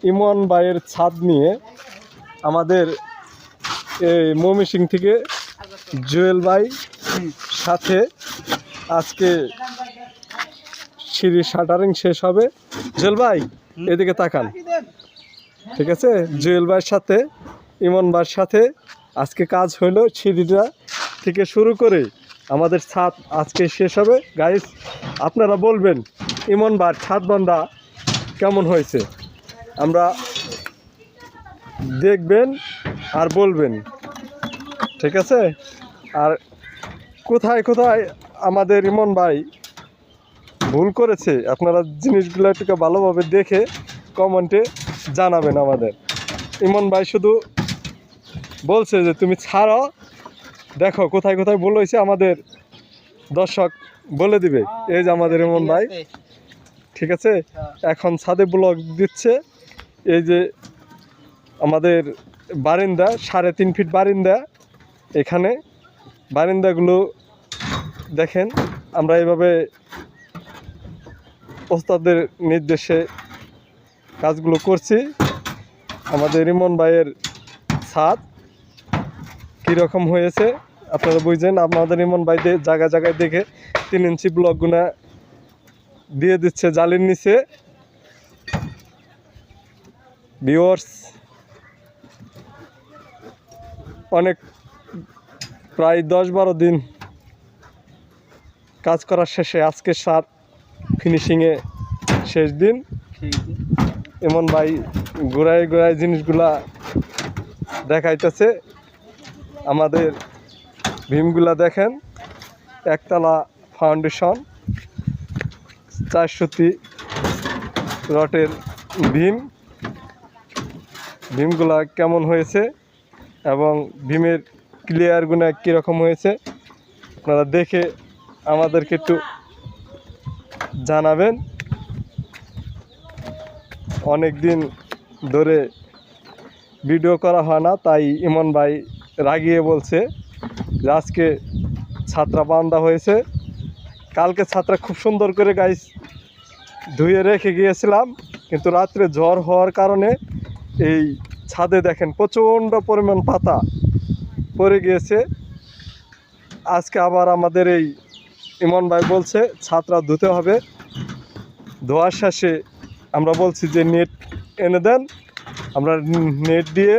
ইমন ভাইয়ের ছাদ নিয়ে আমাদের এই ময়মনসিংহ থেকে জুয়েল ভাই সাথে আজকে সিঁড়ির শাটারিং শেষ হবে। জুয়েল ভাই এদিকে তাকান, ঠিক আছে? জুয়েল ভাইয়ের সাথে ইমন ভাইয়ের সাথে আজকে কাজ হলো, সিঁড়িটা থেকে শুরু করে আমাদের ছাদ আজকে শেষ হবে। গাইস, আপনারা বলবেন ইমন ভাইয়ের ছাদ বান্ধা কেমন হয়েছে, আমরা দেখবেন আর বলবেন, ঠিক আছে? আর কোথায় কোথায় আমাদের ইমন ভাই ভুল করেছে আপনারা জিনিসগুলো একটু ভালোভাবে দেখে কমেন্টে জানাবেন আমাদের। ইমন ভাই শুধু বলছে যে তুমি ছাড়ো, দেখো কোথায় কোথায় ভুল হয়েছে আমাদের দর্শক বলে দিবে। এই যে আমাদের ইমন ভাই, ঠিক আছে? এখন ছাদে ব্লক দিচ্ছে। এই যে আমাদের বারিন্দা, 3.5 ফিট বারিন্দা, এখানে বারিন্দাগুলো দেখেন আমরা এইভাবে ওস্তাদের নির্দেশে কাজগুলো করছি। আমাদের ইমন ভাইয়ের ছাদ কীরকম হয়েছে আপনারা বুঝছেন। আপনাদের ইমন ভাই জায়গায় জায়গায় দেখে 3 ইঞ্চি ব্লকগুলো দিয়ে দিচ্ছে জালির নিচে। ভিউয়ার্স, অনেক প্রায় 10-12 দিন কাজ করার শেষে আজকে সার ফিনিশিংয়ে শেষ দিন। ইমন ভাই গোড়ায় গোড়ায় জিনিসগুলা দেখাইতেছে। আমাদের ভীমগুলা দেখেন, একতলা ফাউন্ডেশন, 400 রটের ভীমগুলা কেমন হয়েছে এবং ভীমের ক্লিয়ারগুলো কীরকম হয়েছে আপনারা দেখে আমাদেরকে একটু জানাবেন। অনেক দিন ধরে ভিডিও করা হয় না, তাই ইমন ভাই রাগিয়ে বলছে যে আজকে ছাত্রা বান্ধা হয়েছে। কালকে ছাত্রা খুব সুন্দর করে গাইস ধুয়ে রেখে গিয়েছিলাম, কিন্তু রাত্রে ঝড় হওয়ার কারণে এই ছাদে দেখেন প্রচণ্ড পরিমাণ পাতা পড়ে গিয়েছে। আজকে আবার আমাদের এই ইমন ভাই বলছে ছাত্রা ধুতে হবে। ধোয়ার শেষে আমরা বলছি যে নেট এনে দেন, আমরা নেট দিয়ে